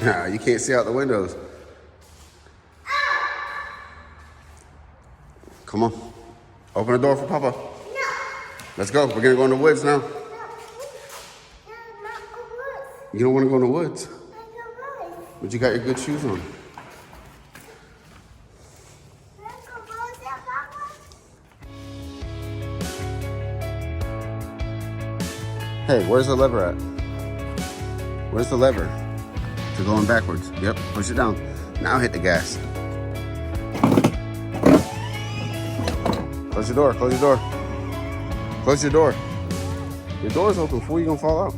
You can't see out the windows. Come on. Open the door for Papa. No. Let's go. We're going to go in the woods now. No. No, not the woods. You don't want to go in the woods? Not the woods. But you got your good shoes on. Let's go woods, Papa. Hey, where's the lever at? Where's the lever? To going backwards. Yep, push it down. Now hit the gas. Close your door, close your door. Close your door. Your door's open, fool, you gonna fall out.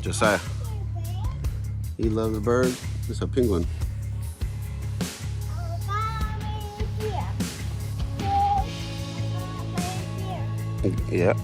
Josiah. He loves the bird. It's a penguin. Yeah.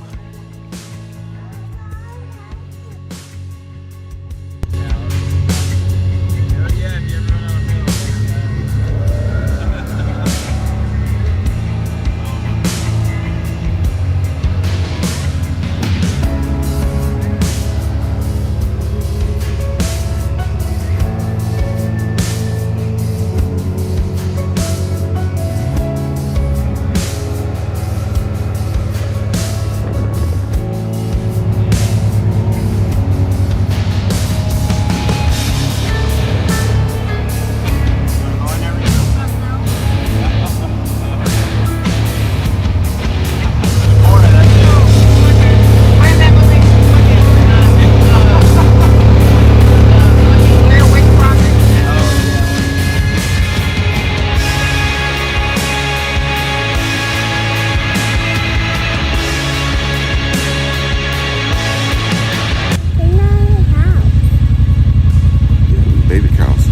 Baby cows.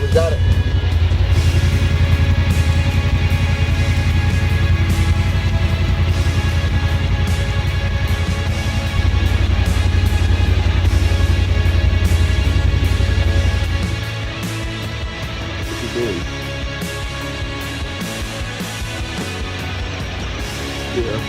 We got it. What you doing? Yeah.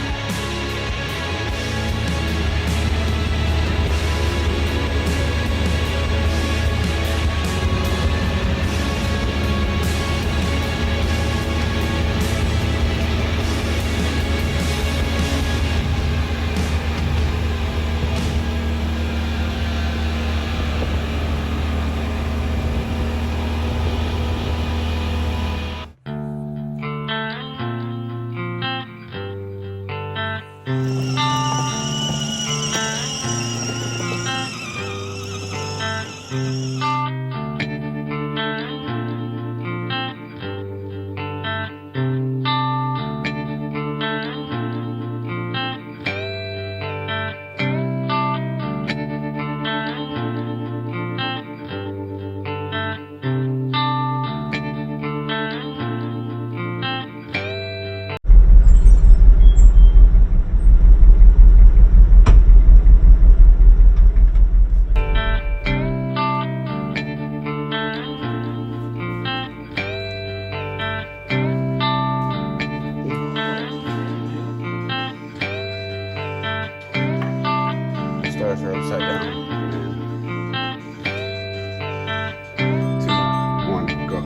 her upside down. And 2, 1, go.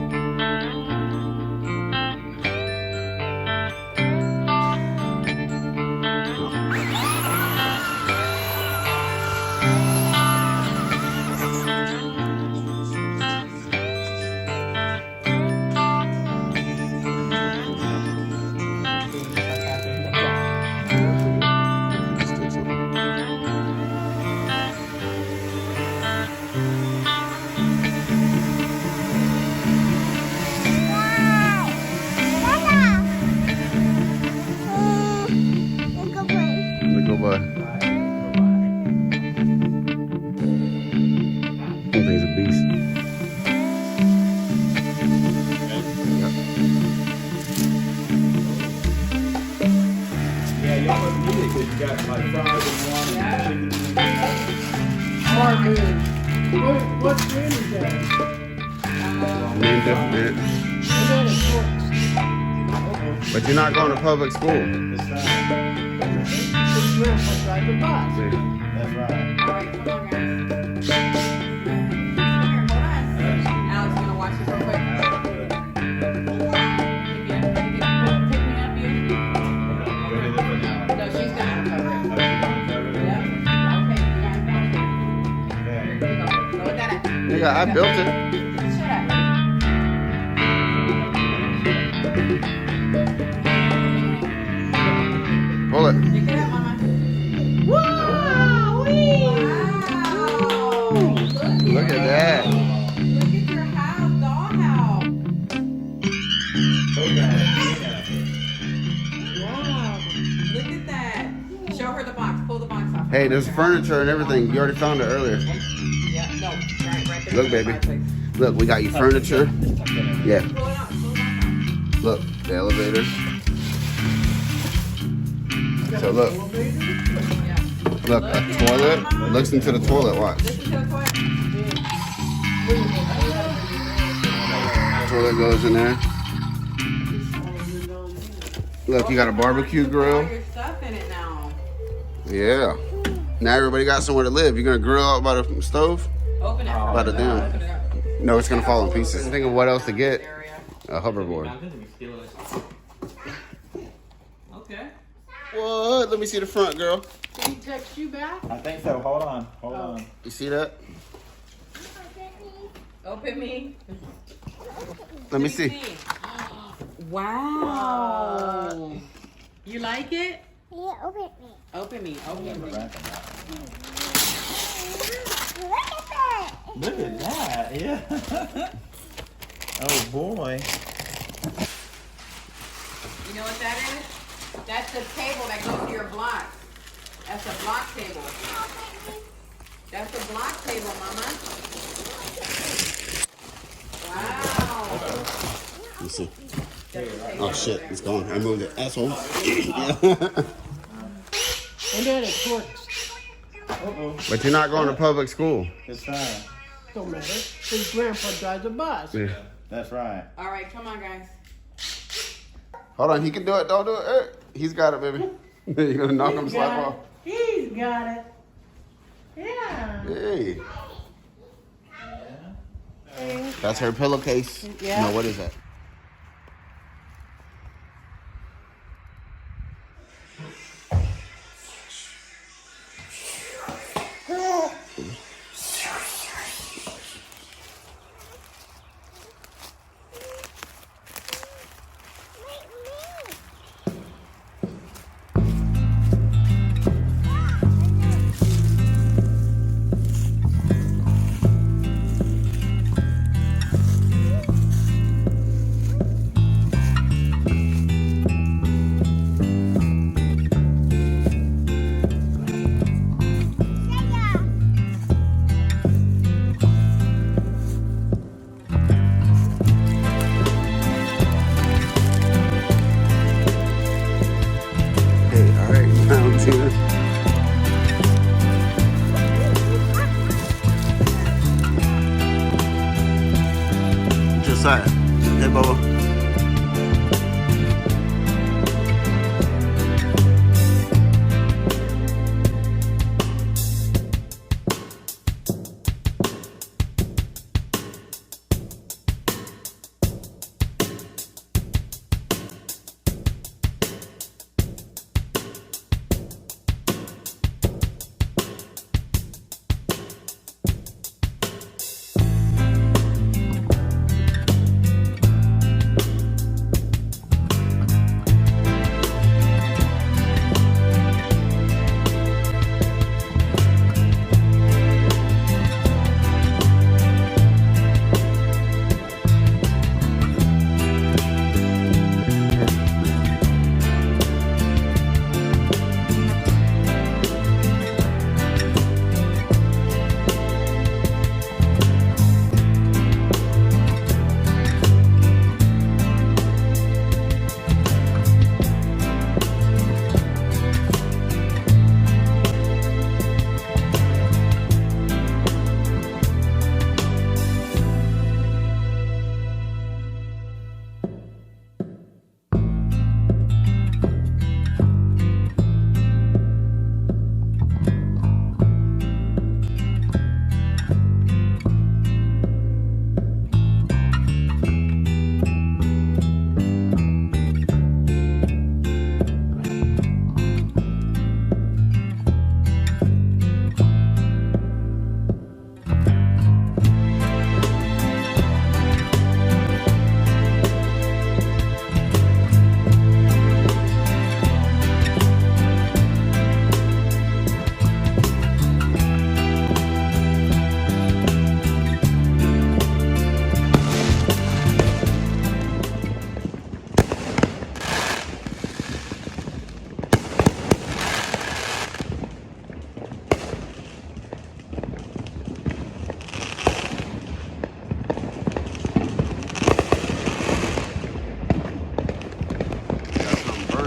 Go by. That thing's a beast. Yeah, y'all must do it because you got like 5 and 1 and chicken. What brand is that? Named different minutes. But you're not going to public school. It's fine. Grandpa drive the bus. That's right. Alright, come on, guys. Come here, hold on. Alex, you gonna watch this real quick? Pick me up, you. No, she's gonna cover it. Yeah? Okay, you guys watch it. Here you go. Go with that. Nigga, I built it. Shut up. Pull it. Pick it up, mama. Wow! Wow! Look at that. Look at your house, dollhouse. Wow! Look at that. Show her the box. Pull the box off. Hey, there's furniture and everything. You already found it earlier. Yeah, no. Right there. Look, baby. Look, we got you furniture. Yeah. Pull it out. Pull it out. Look, the elevators. So look, Yeah. look, a toilet. Looks into the toilet. Watch. Listen to the toilet. Toilet goes in there. Look, you got a barbecue Put grill. all your stuff in it now. Yeah. Now everybody got somewhere to live. You gonna grill out by the stove? Open it. By the damn. Open it up. No, it's gonna fall in pieces. Think of what else to get. Area. A hoverboard. Okay. What? Let me see the front, girl. Did he text you back? I think so. Hold on. Hold on. You see that? Open me. Let me see. Wow. You like it? Yeah, open me. Open me. Open me. Look at that. Look at that. Yeah. Oh boy. You know what that is? That's the table that goes to your block. That's a block table. That's a block table, mama. Wow. Let me see. That's the table Oh shit, there. it's gone. I moved it. Asshole. And then it works. Uh-oh. But you're not going to public school. It's fine. Don't matter. His grandpa drives the bus. Yeah. That's right. All right, come on, guys. Hold on, he can do it. Don't do it. Hey, he's got it, baby. You're gonna knock him He's slap got off. it. He's got it. Yeah. Hey. That's her pillowcase. Yeah. No, what is that? Josiah. Hey, Bubba.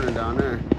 turn down there.